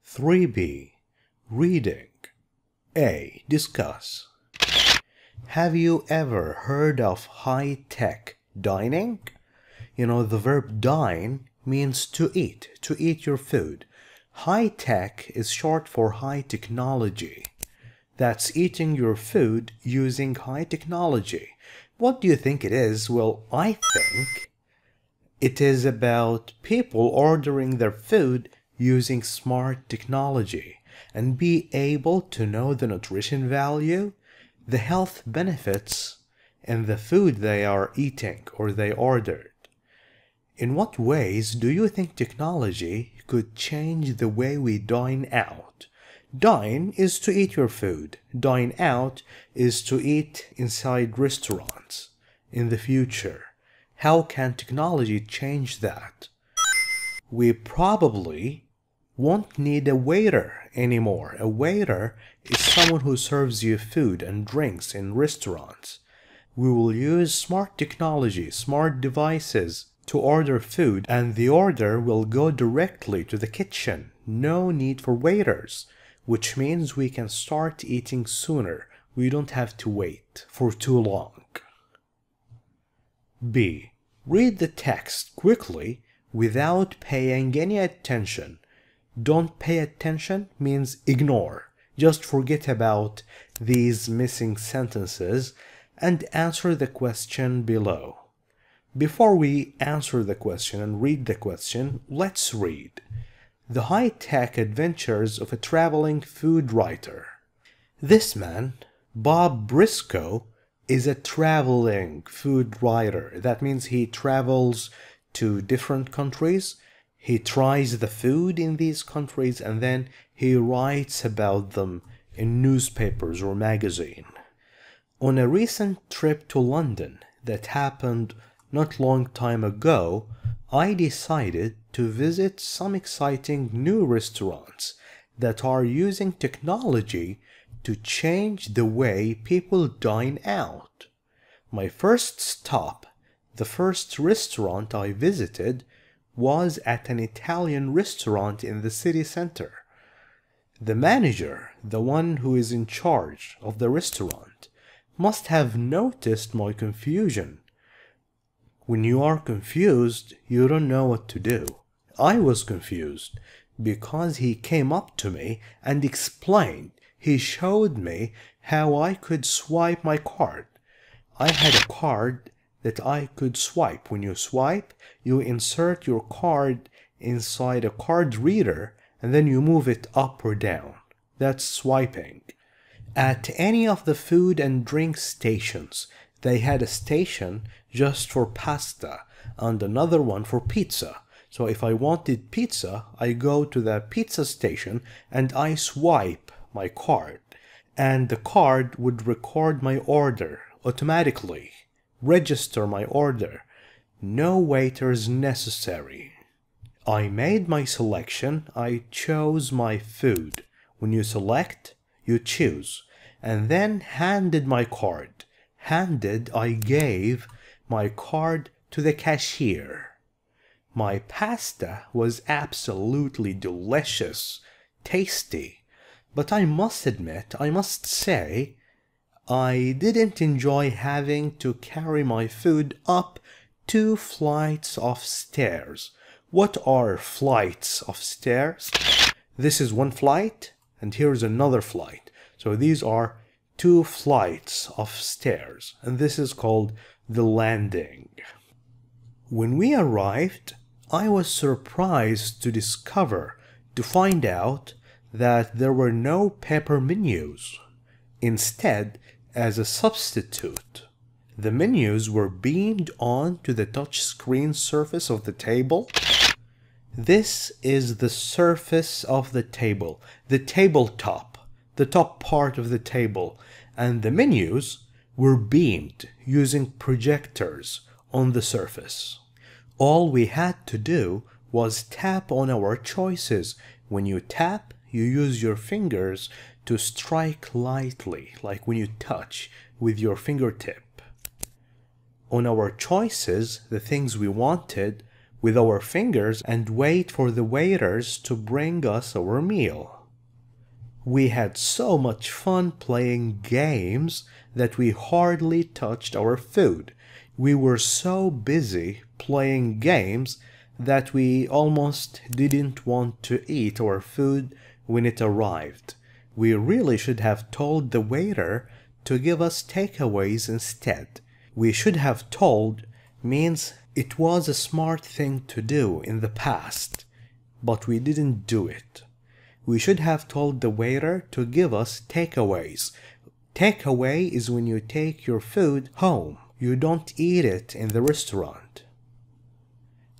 3B. Reading. A. Discuss. Have you ever heard of high-tech dining? You know, the verb dine means to eat your food. High-tech is short for high technology. That's eating your food using high technology. What do you think it is? Well, I think it is about people ordering their food using smart technology and be able to know the nutrition value, the health benefits, and the food they are eating or they ordered. In what ways do you think technology could change the way we dine out? Dine is to eat your food. Dine out is to eat inside restaurants in the future. How can technology change that? We probably won't need a waiter anymore. A waiter is someone who serves you food and drinks in restaurants. We will use smart technology, smart devices to order food, and the order will go directly to the kitchen. No need for waiters, which means we can start eating sooner. We don't have to wait for too long. B. Read the text quickly without paying any attention. Don't pay attention means ignore. Just forget about these missing sentences and answer the question below. Before we answer the question and read the question, let's read. The high-tech adventures of a traveling food writer. This man, Bob Briscoe, is a traveling food writer. That means he travels to different countries. He tries the food in these countries and then he writes about them in newspapers or magazine. On a recent trip to London that happened not long time ago, I decided to visit some exciting new restaurants that are using technology to change the way people dine out. My first stop, the first restaurant I visited, was at an Italian restaurant in the city center. The manager, the one who is in charge of the restaurant, must have noticed my confusion. When you are confused, you don't know what to do. I was confused because he came up to me and explained. He showed me how I could swipe my card. I had a card that I could swipe. When you swipe, you insert your card inside a card reader and then you move it up or down. That's swiping. At any of the food and drink stations, they had a station just for pasta and another one for pizza. So if I wanted pizza, I go to the pizza station and I swipe my card, and the card would record my order automatically, register my order. No waiters necessary. I made my selection. I chose my food. When you select, you choose, and then handed my card. Handed, I gave my card to the cashier. My pasta was absolutely delicious, tasty, but I must admit, I must say, I didn't enjoy having to carry my food up 2 flights of stairs. What are flights of stairs? This is one flight, and here's another flight. So these are 2 flights of stairs, and this is called the landing. When we arrived, I was surprised to find out that there were no paper menus. Instead, as a substitute, the menus were beamed onto the touchscreen surface of the table. This is the surface of the table, the tabletop, the top part of the table, and the menus were beamed using projectors on the surface. All we had to do was tap on our choices. When you tap, you use your fingers to strike lightly, like when you touch with your fingertip. On our choices, the things we wanted, with our fingers and wait for the waiters to bring us our meal. We had so much fun playing games that we hardly touched our food. We were so busy playing games that we almost didn't want to eat our food when it arrived. We really should have told the waiter to give us takeaways instead. We should have told means it was a smart thing to do in the past, but we didn't do it. We should have told the waiter to give us takeaways. Takeaway is when you take your food home. You don't eat it in the restaurant.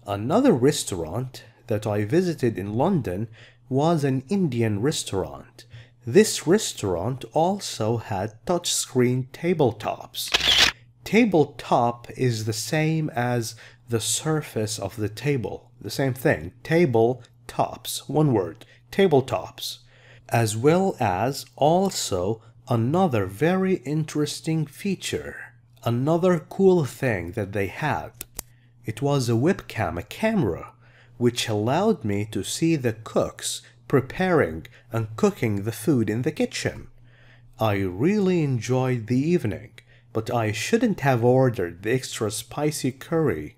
Another restaurant that I visited in London was an Indian restaurant. This restaurant also had touchscreen tabletops. Tabletop is the same as the surface of the table. The same thing. Table tops. One word. Tabletops. As well as also another very interesting feature. Another cool thing that they had. It was a webcam, a camera, which allowed me to see the cooks preparing and cooking the food in the kitchen. I really enjoyed the evening, but I shouldn't have ordered the extra spicy curry.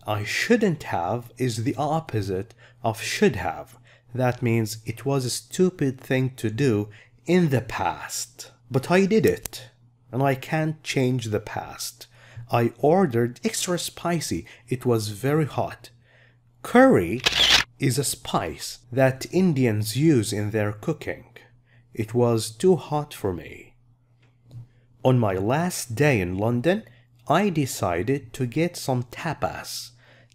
I shouldn't have is the opposite of should have. That means it was a stupid thing to do in the past. But I did it, and I can't change the past. I ordered extra spicy. It was very hot. Curry is a spice that Indians use in their cooking. It was too hot for me. On my last day in London, I decided to get some tapas.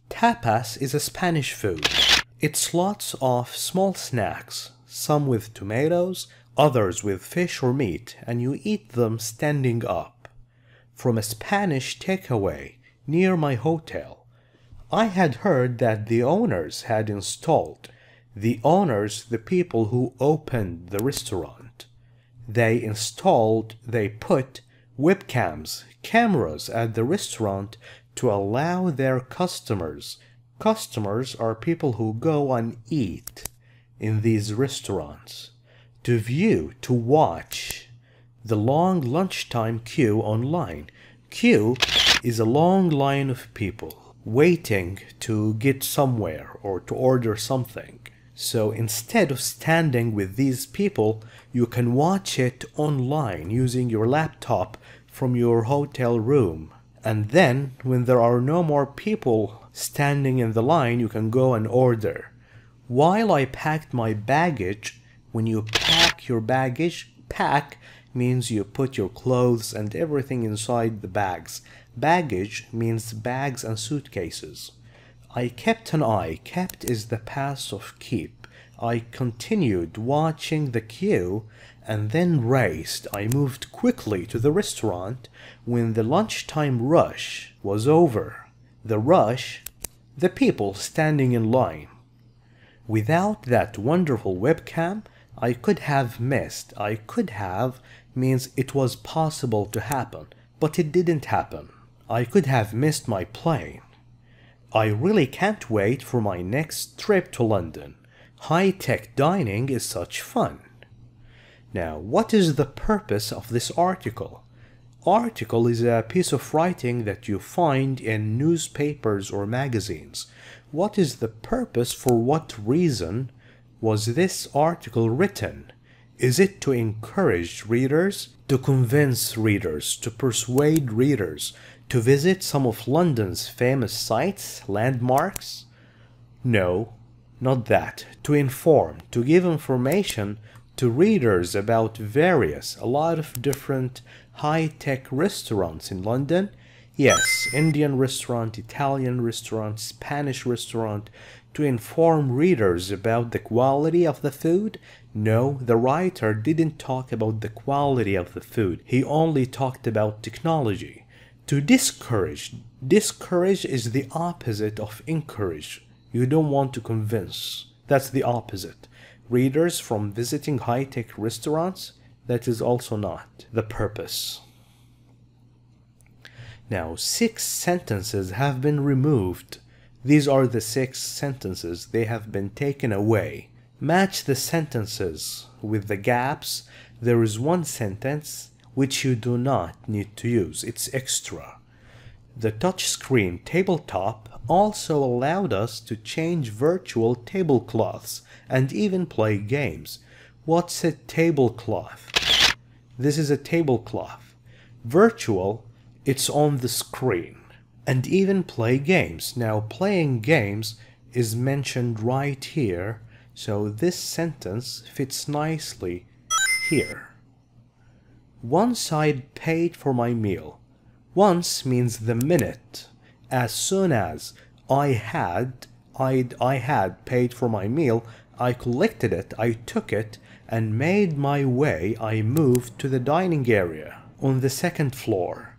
Tapas is a Spanish food. It's lots of small snacks, some with tomatoes, others with fish or meat, and you eat them standing up. From a Spanish takeaway near my hotel. I had heard that the owners had installed. The owners, the people who opened the restaurant. They put webcams, cameras at the restaurant to allow their customers. Customers are people who go and eat in these restaurants. To view, to watch the long lunchtime queue online. Queue is a long line of people waiting to get somewhere or to order something. So instead of standing with these people, you can watch it online using your laptop from your hotel room. And then when there are no more people standing in the line, you can go and order. While I packed my baggage, when you pack your baggage, pack means you put your clothes and everything inside the bags. Baggage means bags and suitcases. I kept an eye. Kept is the past of keep. I continued watching the queue and then raced. I moved quickly to the restaurant when the lunchtime rush was over. The rush, the people standing in line. Without that wonderful webcam, I could have missed. I could have means it was possible to happen, but it didn't happen. I could have missed my plane. I really can't wait for my next trip to London. High-tech dining is such fun. Now, what is the purpose of this article? Article is a piece of writing that you find in newspapers or magazines. What is the purpose? For what reason was this article written? Is it to encourage readers, to convince readers, to persuade readers, to visit some of London's famous sites, landmarks? No, not that. To inform, to give information to readers about a lot of different high-tech restaurants in London. Yes, Indian restaurant, Italian restaurant, Spanish restaurant. To inform readers about the quality of the food? No, the writer didn't talk about the quality of the food. He only talked about technology. To discourage. Discourage is the opposite of encourage. You don't want to convince. That's the opposite. Readers from visiting high-tech restaurants? That is also not the purpose. Now, 6 sentences have been removed. These are the 6 sentences. They have been taken away. Match the sentences with the gaps. There is one sentence which you do not need to use. It's extra. The touchscreen tabletop also allowed us to change virtual tablecloths and even play games. What's a tablecloth? This is a tablecloth. Virtual, it's on the screen. And even play games. Now, playing games is mentioned right here, so this sentence fits nicely here. Once I'd paid for my meal. Once means the minute. As soon as I had paid for my meal, I collected it, I took it, and made my way. I moved to the dining area on the 2nd floor.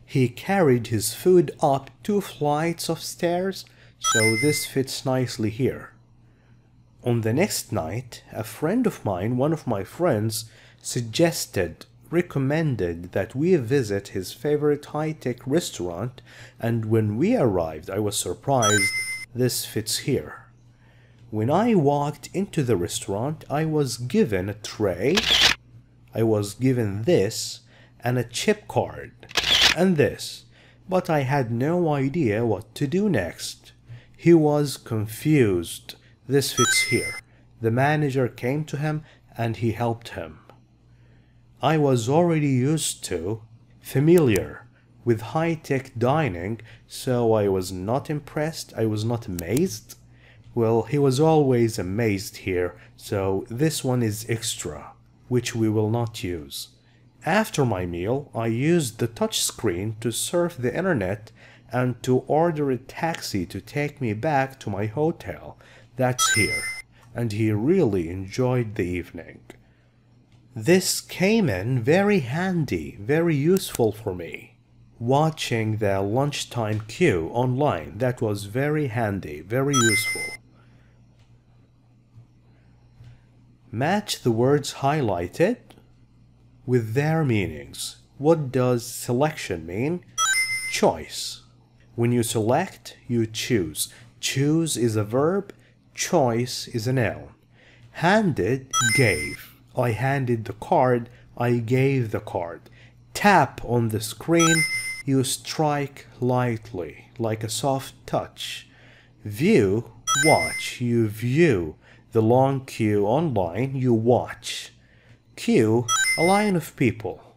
He carried his food up 2 flights of stairs, so this fits nicely here. On the next night, a friend of mine, one of my friends, recommended that we visit his favorite high-tech restaurant, and when we arrived, I was surprised. This fits here. When I walked into the restaurant, I was given a tray, I was given this, and a chip card, and this, but I had no idea what to do next. He was confused. This fits here. The manager came to him and he helped him. I was already familiar with high-tech dining, so I was not impressed. I was not amazed. Well, he was always amazed here, so this one is extra, which we will not use. After my meal, I used the touchscreen to surf the internet and to order a taxi to take me back to my hotel. That's here. And he really enjoyed the evening. This came in very handy, very useful for me. Watching the lunchtime queue online, that was very handy, very useful. Match the words highlighted with their meanings. What does selection mean? Choice. When you select, you choose. Choose is a verb, choice is a noun. Handed, gave. I handed the card, I gave the card. Tap on the screen, you strike lightly, like a soft touch. View, watch. You view the long queue online, you watch. Queue, a line of people.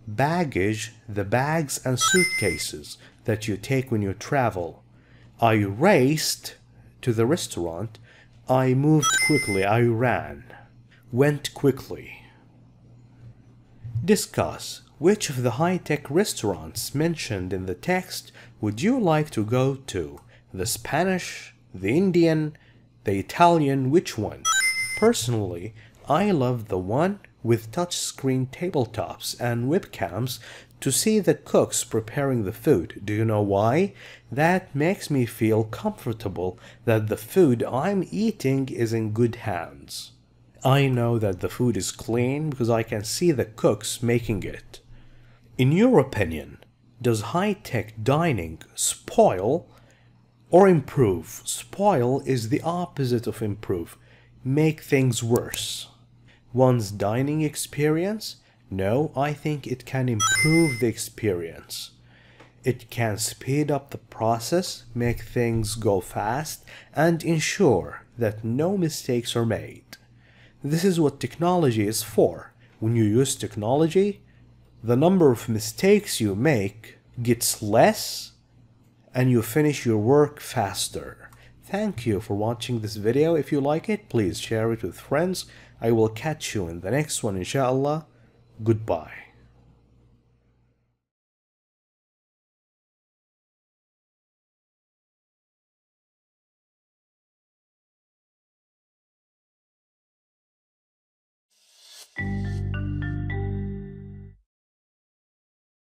Baggage, the bags and suitcases that you take when you travel. I raced to the restaurant. I moved quickly. I ran. Went quickly. Discuss. Which of the high-tech restaurants mentioned in the text would you like to go to? The Spanish, the Indian, the Italian, which one? Personally, I love the one with touchscreen tabletops and webcams to see the cooks preparing the food. Do you know why? That makes me feel comfortable that the food I'm eating is in good hands. I know that the food is clean because I can see the cooks making it. In your opinion, does high-tech dining spoil or improve? Spoil is the opposite of improve. Make things worse. One's dining experience? No, I think it can improve the experience. It can speed up the process, make things go fast, and ensure that no mistakes are made. This is what technology is for. When you use technology, the number of mistakes you make gets less and you finish your work faster. Thank you for watching this video. If you like it, please share it with friends. I will catch you in the next one, inshallah. Goodbye.